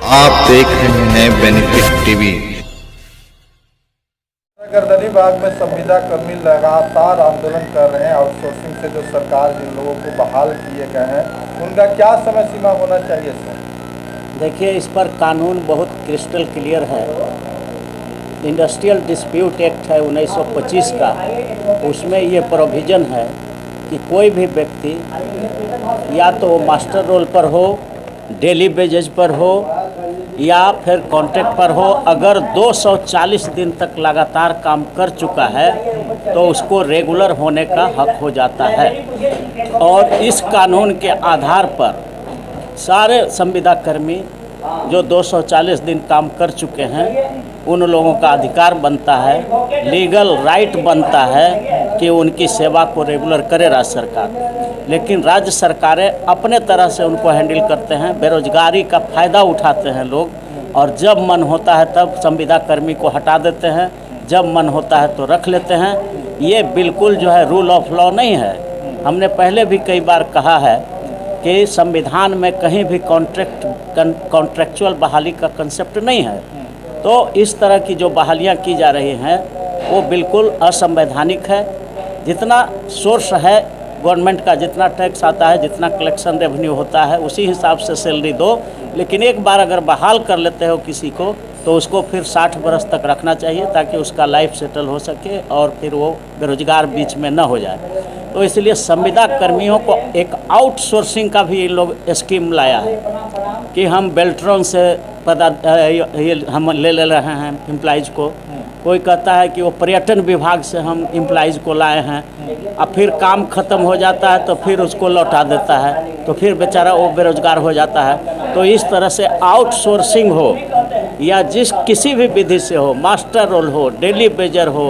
आप देख रहे हैं बेनिफिट टीवी। गर्दनी बाग में संविदा कर्मी लगातार आंदोलन कर रहे हैं। आउटसोर्सिंग से जो सरकार जिन लोगों को बहाल किए गए हैं उनका क्या समय सीमा होना चाहिए सर? देखिए, इस पर कानून बहुत क्रिस्टल क्लियर है। इंडस्ट्रियल डिस्प्यूट एक्ट है 1925 का, उसमें ये प्रोविज़न है कि कोई भी व्यक्ति या तो वो मास्टर रोल पर हो, डेली बेजेज पर हो या फिर कॉन्ट्रैक्ट पर हो, अगर 240 दिन तक लगातार काम कर चुका है तो उसको रेगुलर होने का हक हो जाता है। और इस कानून के आधार पर सारे संविदा कर्मी जो 240 दिन काम कर चुके हैं उन लोगों का अधिकार बनता है, लीगल राइट बनता है कि उनकी सेवा को रेगुलर करे राज्य सरकार। लेकिन राज्य सरकारें अपने तरह से उनको हैंडल करते हैं, बेरोजगारी का फ़ायदा उठाते हैं लोग, और जब मन होता है तब संविदा कर्मी को हटा देते हैं, जब मन होता है तो रख लेते हैं। ये बिल्कुल जो है रूल ऑफ लॉ नहीं है। हमने पहले भी कई बार कहा है कि संविधान में कहीं भी कॉन्ट्रैक्चुअल बहाली का कंसेप्ट नहीं है। तो इस तरह की जो बहालियां की जा रही हैं वो बिल्कुल असंवैधानिक है। जितना सोर्स है गवर्नमेंट का, जितना टैक्स आता है, जितना कलेक्शन रेवेन्यू होता है, उसी हिसाब से सैलरी दो। लेकिन एक बार अगर बहाल कर लेते हो किसी को तो उसको फिर 60 बरस तक रखना चाहिए ताकि उसका लाइफ सेटल हो सके और फिर वो बेरोजगार बीच में न हो जाए। तो इसलिए संविदा कर्मियों को एक आउटसोर्सिंग का भी ये लोग स्कीम लाया है कि हम बेल्ट्रॉन से हम ले रहे हैं एम्प्लॉइज़ को। कोई कहता है कि वो पर्यटन विभाग से हम एम्प्लॉइज़ को लाए हैं, अब फिर काम ख़त्म हो जाता है तो फिर उसको लौटा देता है, तो फिर बेचारा वो बेरोजगार हो जाता है। तो इस तरह से आउटसोर्सिंग हो या किसी भी विधि से हो, मास्टर रोल हो, डेली बेजर हो,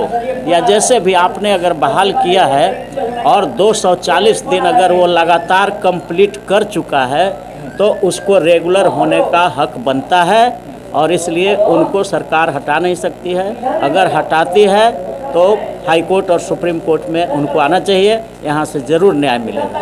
या जैसे भी आपने अगर बहाल किया है और 240 दिन अगर वो लगातार कंप्लीट कर चुका है तो उसको रेगुलर होने का हक बनता है। और इसलिए उनको सरकार हटा नहीं सकती है। अगर हटाती है तो हाई कोर्ट और सुप्रीम कोर्ट में उनको आना चाहिए, यहाँ से ज़रूर न्याय मिलेगा।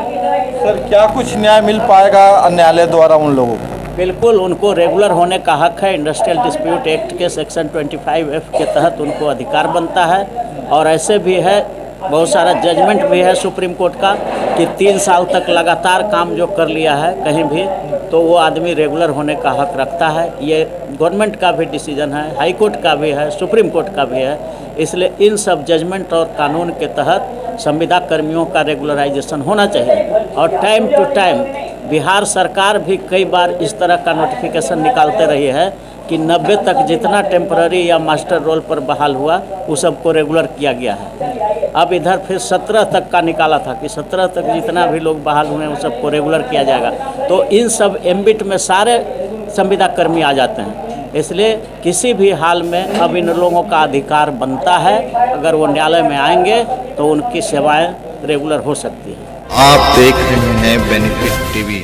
सर, क्या कुछ न्याय मिल पाएगा न्यायालय द्वारा उन लोगों को? बिल्कुल, उनको रेगुलर होने का हक है। इंडस्ट्रियल डिस्प्यूट एक्ट के सेक्शन 25F के तहत उनको अधिकार बनता है। और ऐसे भी है, बहुत सारा जजमेंट भी है सुप्रीम कोर्ट का कि 3 साल तक लगातार काम जो कर लिया है कहीं भी, तो वो आदमी रेगुलर होने का हक रखता है। ये गवर्नमेंट का भी डिसीजन है, हाई कोर्ट का भी है, सुप्रीम कोर्ट का भी है। इसलिए इन सब जजमेंट और कानून के तहत संविदा कर्मियों का रेगुलराइजेशन होना चाहिए। और टाइम टू टाइम बिहार सरकार भी कई बार इस तरह का नोटिफिकेशन निकालते रही है कि 90 तक जितना टेम्पररी या मास्टर रोल पर बहाल हुआ उस सबको रेगुलर किया गया है। अब इधर फिर 17 तक का निकाला था कि 17 तक जितना भी लोग बहाल हुए हैं उस सबको रेगुलर किया जाएगा। तो इन सब एम्बिट में सारे संविदा कर्मी आ जाते हैं। इसलिए किसी भी हाल में अब इन लोगों का अधिकार बनता है, अगर वो न्यायालय में आएंगे तो उनकी सेवाएं रेगुलर हो सकती हैं। आप देख रहे हैं बेनिफिट टीवी।